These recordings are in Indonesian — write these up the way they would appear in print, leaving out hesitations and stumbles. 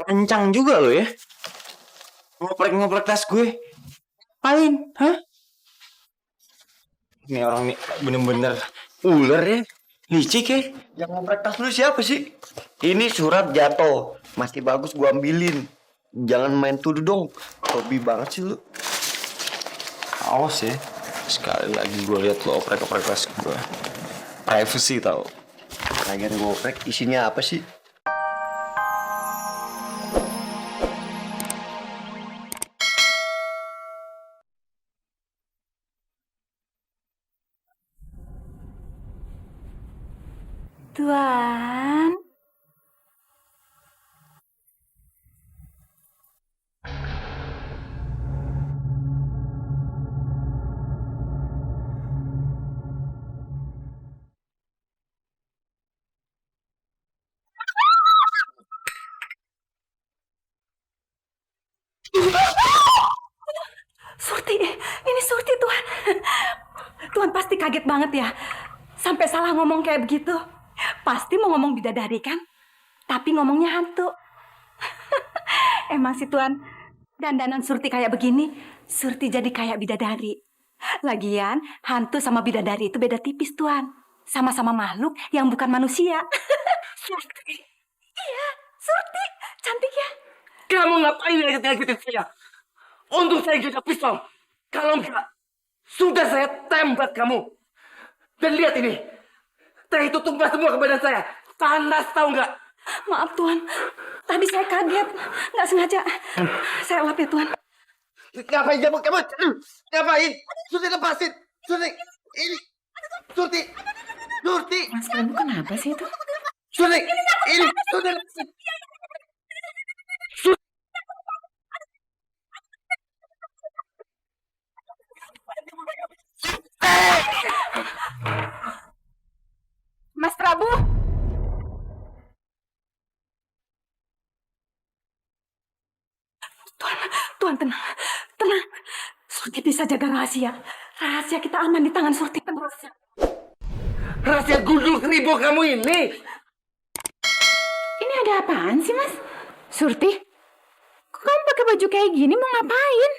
Kencang juga lo ya. Ngoprek-ngoprek tas gue. Paling, hah? Ini orang nih bener-bener ular ya. Licik ya. Yang ngoprek tas lu siapa sih? Ini surat jatuh. Masih bagus gua ambilin. Jangan main tuduh dong. Hobi banget sih lu. Awas ya. Sekali lagi gue liat lo oprek-oprek tas gue. Privacy tau. Lagian ngoprek isinya apa sih? Tuan, Surti, ini Surti Tuan. Tuan pasti kaget banget ya, sampai salah ngomong kayak begitu. Pasti mau ngomong bidadari kan? Tapi ngomongnya hantu. Emang sih Tuan, dandanan Surti kayak begini, Surti jadi kayak bidadari. Lagian, hantu sama bidadari itu beda tipis Tuan. Sama-sama makhluk yang bukan manusia. Surti. Iya, Surti. Cantik ya. Kamu ngapain ngikutin saya? Untung saya juga pistol. Kalau enggak, sudah saya tembak kamu. Dan lihat ini. Teh itu tumpah semua ke badan saya. Panas tahu nggak? Maaf Tuan, tadi saya kaget. Nggak sengaja. Saya lap ya Tuan. Ngapain kamu? Ngapain? Surti lepasin. Surti. Ini. Surti. Surti. Mas kamu kenapa sih itu? Surti. Ini. Surti lepasin. Mas Prabu. Tuan tenang. Tenang. Surti bisa jaga rahasia. Rahasia kita aman di tangan Surti terus. Rahasia gundul keribu kamu ini. Ini ada apaan sih, Mas? Surti? Kok kamu pakai baju kayak gini mau ngapain?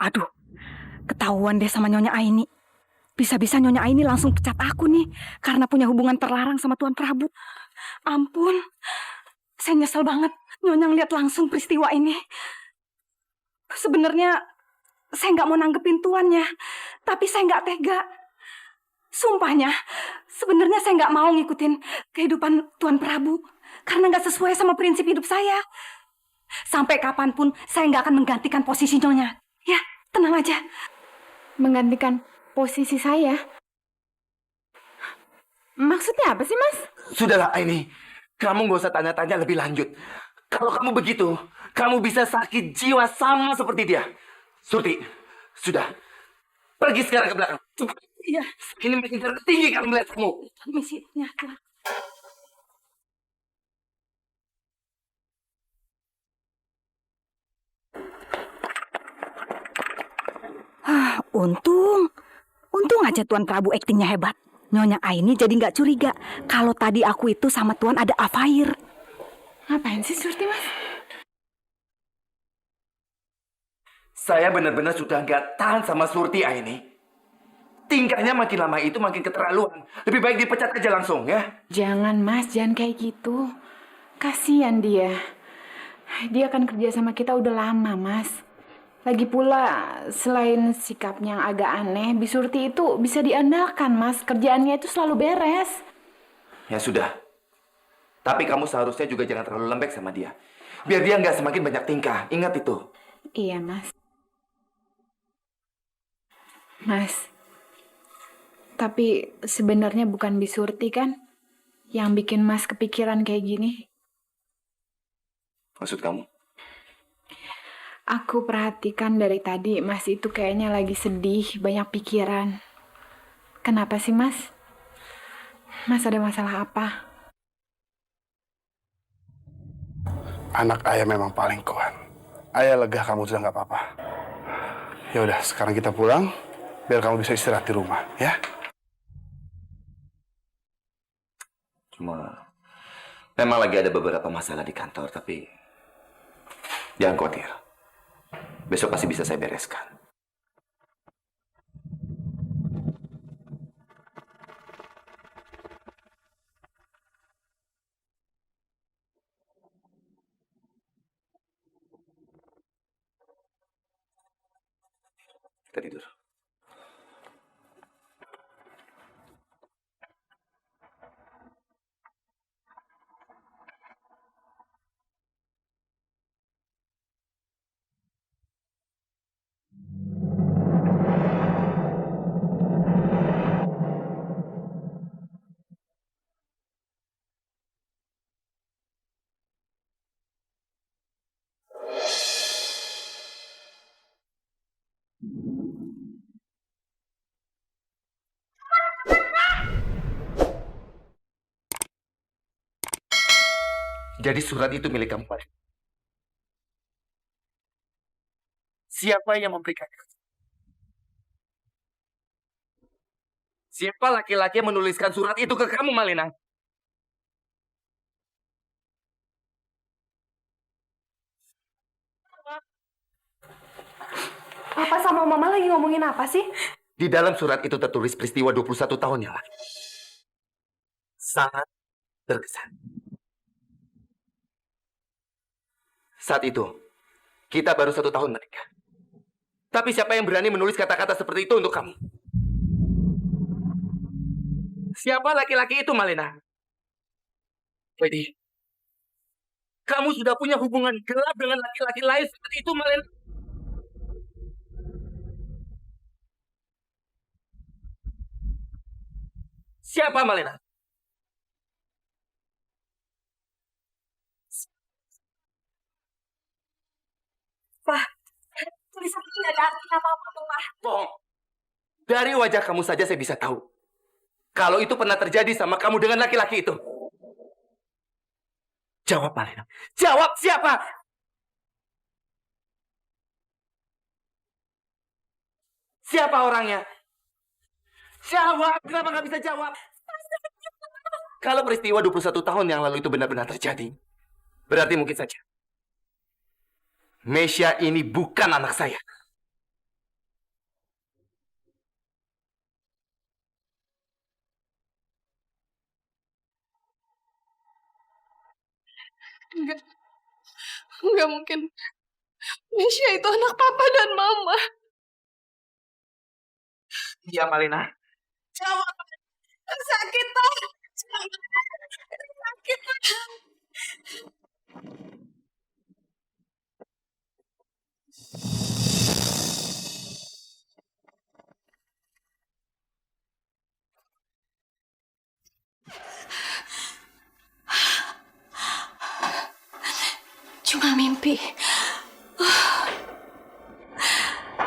Aduh, ketahuan deh sama Nyonya Aini. Bisa-bisa Nyonya Aini langsung pecat aku nih, karena punya hubungan terlarang sama Tuan Prabu. Ampun, saya nyesel banget Nyonya ngeliat langsung peristiwa ini. Sebenarnya saya nggak mau nanggepin tuannya, tapi saya nggak tega. Sumpahnya, sebenarnya saya nggak mau ngikutin kehidupan Tuan Prabu, karena nggak sesuai sama prinsip hidup saya. Sampai kapanpun saya nggak akan menggantikan posisi Nyonya. Ya, tenang aja. Menggantikan posisi saya? Maksudnya apa sih, Mas? Sudahlah ini. Kamu nggak usah tanya-tanya lebih lanjut. Kalau kamu begitu, kamu bisa sakit jiwa sama seperti dia. Surti, sudah. Pergi sekarang ke belakang. Cepat. Iya. Ini makin tertinggi kalau melihat kamu. Misinya, Tuan. Untung aja Tuan Prabu aktingnya hebat. Nyonya Aini jadi nggak curiga kalau tadi aku itu sama Tuan ada affair. Ngapain sih Surti, Mas? Saya benar-benar sudah nggak tahan sama Surti ini. Tingkahnya makin lama itu makin keterlaluan. Lebih baik dipecat aja langsung ya. Jangan, Mas. Jangan kayak gitu. Kasian dia. Dia kan kerja sama kita udah lama, Mas. Lagi pula, selain sikapnya yang agak aneh, Bi Surti itu bisa diandalkan, Mas. Kerjaannya itu selalu beres. Ya sudah. Tapi kamu seharusnya juga jangan terlalu lembek sama dia. Biar dia nggak semakin banyak tingkah. Ingat itu. Iya, Mas. Mas, tapi sebenarnya bukan Bi Surti kan yang bikin Mas kepikiran kayak gini? Maksud kamu? Aku perhatikan dari tadi Mas itu kayaknya lagi sedih, banyak pikiran. Kenapa sih, Mas? Mas ada masalah apa? Anak ayah memang paling kuat. Ayah lega kamu sudah nggak apa-apa. Ya udah, sekarang kita pulang biar kamu bisa istirahat di rumah, ya. Cuma memang lagi ada beberapa masalah di kantor, tapi Jangan khawatir. Besok pasti bisa saya bereskan. Kita tidur. Jadi surat itu milik kamu, Pak. Siapa yang memberikannya? Siapa laki-laki yang menuliskan surat itu ke kamu, Malena? Papa sama Mama lagi ngomongin apa sih? Di dalam surat itu tertulis peristiwa 21 tahun yang lalu. Sangat terkesan. Saat itu, kita baru 1 tahun menikah. Tapi siapa yang berani menulis kata-kata seperti itu untuk kamu? Siapa laki-laki itu, Malena? Jadi, kamu sudah punya hubungan gelap dengan laki-laki lain seperti itu, Malena? Siapa, Malena? Pak, tulisan itu tidak ada artinya apa-apa tuh, Pak. Bohong. Dari wajah kamu saja saya bisa tahu. Kalau itu pernah terjadi sama kamu dengan laki-laki itu. Jawab, Malena. Jawab siapa? Siapa orangnya? Jawab. Kenapa nggak bisa jawab? Kalau peristiwa 21 tahun yang lalu itu benar-benar terjadi, berarti mungkin saja Mesya ini bukan anak saya. Enggak mungkin. Mesya itu anak papa dan mama. Iya, Malena. Jawab. Sakit, Pak. Sakit. Cuma mimpi.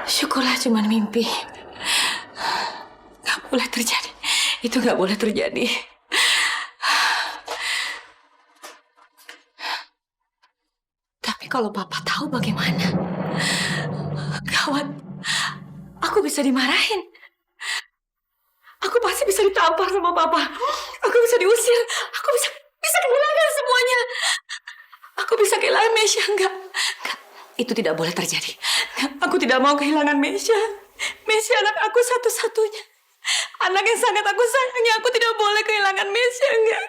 Syukurlah cuma mimpi. Gak boleh terjadi. Itu gak boleh terjadi. Tapi kalau Papa tahu bagaimana? Gawat. Aku bisa dimarahin. Aku pasti bisa ditampar sama Papa. Aku bisa diusir. Aku bisa kehilangan semuanya. Aku bisa kehilangan Mesya. Enggak. Itu tidak boleh terjadi. Aku tidak mau kehilangan Mesya. Mesya anak aku satu-satunya. Anak yang sangat aku sayangi. Aku tidak boleh kehilangan Mesya. Enggak.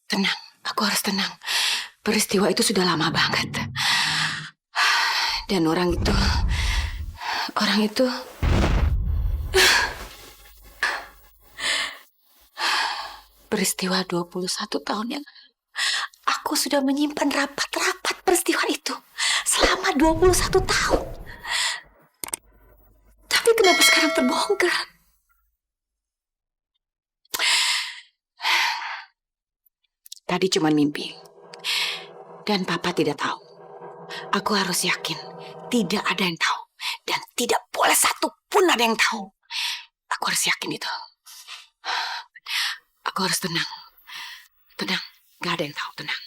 Tenang. Aku harus tenang. Peristiwa itu sudah lama banget. Dan orang itu peristiwa 21 tahun yang aku sudah menyimpan rapat-rapat peristiwa itu selama 21 tahun. Tapi kenapa sekarang terbongkar? Tadi cuma mimpi. Dan Papa tidak tahu. Aku harus yakin tidak ada yang tahu. Dan tidak boleh satu pun ada yang tahu. Aku harus yakin itu. Aku harus tenang. Tenang. Gak ada yang tahu. Tenang.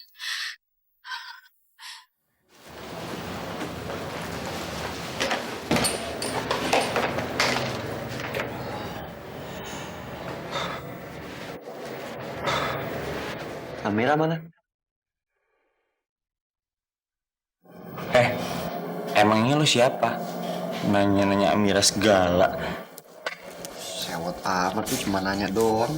Amira mana? Emangnya lu siapa? Nanya-nanya Amira segala. Sewot amat tuh, cuma nanya doang.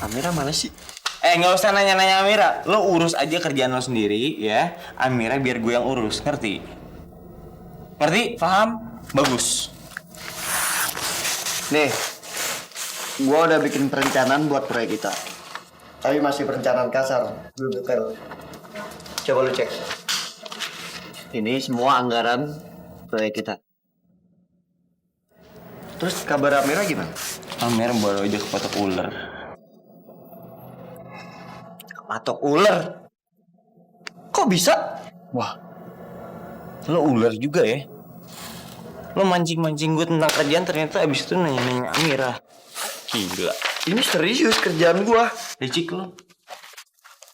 Amira mana sih? Nggak usah nanya-nanya Amira. Lo urus aja kerjaan lo sendiri ya. Amira biar gue yang urus, ngerti? Ngerti? Paham? Bagus. Nih, gua udah bikin perencanaan buat proyek kita. Tapi masih perencanaan kasar, belum detail. Coba lu cek. Ini semua anggaran proyek kita. Terus kabar Amira gimana? Amira baru aja kepatok ular. Patok ular? Kok bisa? Wah, lo ular juga ya? Lo mancing-mancing gue tentang kerjaan, ternyata abis itu nanya-nanya Amira. Gila. Ini serius kerjaan gua. Licik lo.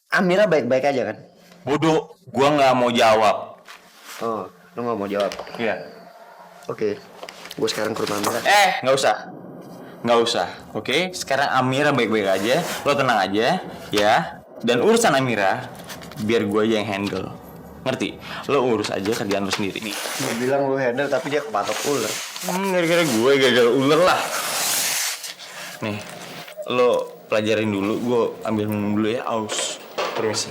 Amira baik-baik aja kan? Bodoh, gua nggak mau jawab. Oh, lu gak mau jawab? Iya. Oke, gua sekarang ke rumah Amira. Nggak usah. Nggak usah, oke? Sekarang Amira baik-baik aja. Lo tenang aja, ya. Dan urusan Amira, biar gue aja yang handle. Ngerti? Lo urus aja kerjaan lo sendiri. Gua bilang lu handle tapi dia kepatok ular. Gara-gara gue, gara-gara ular lah. Nih, lo pelajarin dulu. Gue ambil minum dulu ya, aus. Permisi.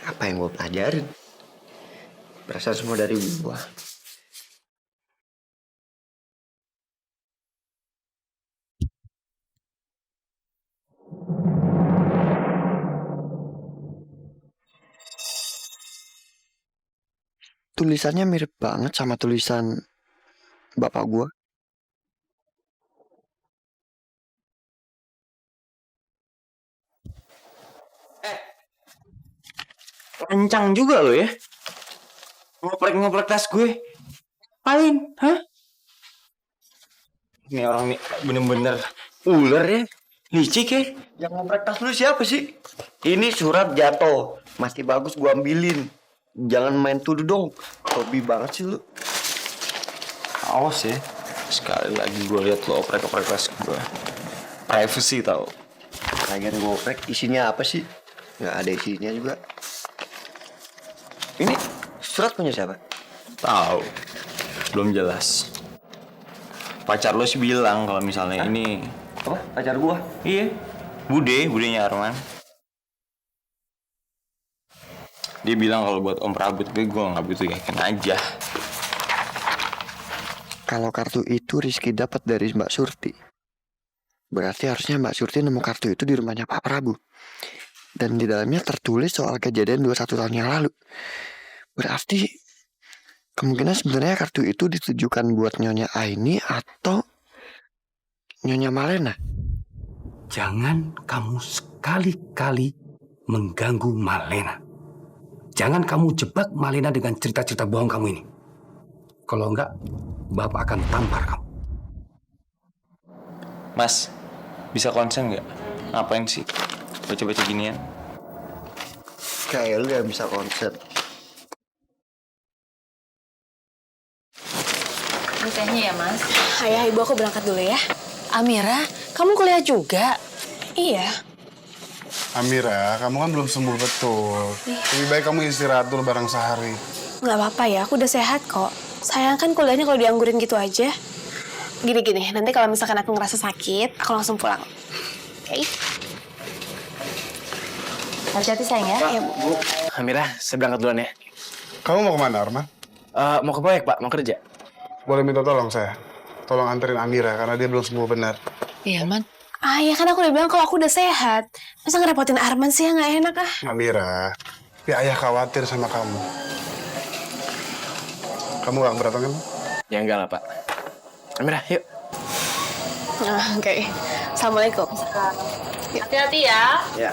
Apa yang gua pelajarin? Berasal semua dari gua. Tulisannya mirip banget sama tulisan bapak gua. Kencang juga lo ya. Ngoprek-ngoprek tas gue. Ngapain? Hah? Ini orang nih bener-bener ular ya. Licik ya. Yang ngoprek tas lu siapa sih? Ini surat jatuh. Masih bagus gua ambilin. Jangan main tuduh dong. Hobi banget sih lu. Awas ya. Sekali lagi gue liat lo oprek-oprek tas gue. Privacy tau. Lagian gua oprek isinya apa sih? Nggak ada isinya juga. Ini surat punya siapa? Tahu. Belum jelas. Pacar lo sih bilang kalau misalnya ini Apa? Pacar gua? iya, budenya Arman. Dia bilang kalau buat om Prabut gue nggak butuh yakin aja. Kalau kartu itu Rizky dapat dari Mbak Surti. Berarti harusnya Mbak Surti nemu kartu itu di rumahnya Pak Prabu. Dan di dalamnya tertulis soal kejadian 21 tahun yang lalu. Berarti kemungkinan sebenarnya kartu itu ditujukan buat Nyonya Aini atau Nyonya Malena. Jangan kamu sekali-kali mengganggu Malena. Jangan kamu jebak Malena dengan cerita-cerita bohong kamu ini. Kalau enggak, Bapak akan tampar kamu. Mas, bisa konsen nggak? Ngapain sih baca-baca ginian? Kayak lu yang bisa konsep. Ini tehnya ya, Mas. Ayah, ibu aku berangkat dulu ya. Amira, kamu kuliah juga? Iya. Amira, kamu kan belum sembuh betul. Lebih baik kamu istirahat dulu bareng Sehari. Nggak apa-apa ya, aku udah sehat kok. Sayang kan kuliahnya kalau dianggurin gitu aja. Gini-gini, nanti kalau misalkan aku ngerasa sakit, aku langsung pulang. Oke? Hati-hati sayang ya. Iya, Bu. Amira, saya berangkat duluan ya. Kamu mau kemana, Arman? Mau ke proyek, Pak. Mau kerja. Boleh minta tolong saya? Tolong anterin Amira karena dia belum sembuh benar. Iya, Man. Ah, ya kan aku udah bilang kalau aku udah sehat. Masa ngerepotin Arman sih, ya nggak enak ah. Amira, ya ayah khawatir sama kamu. Kamu gak keberatan kan? Ya enggak lah, Pak. Amira, yuk. Oke. Assalamualaikum. Hati-hati ya. Ya.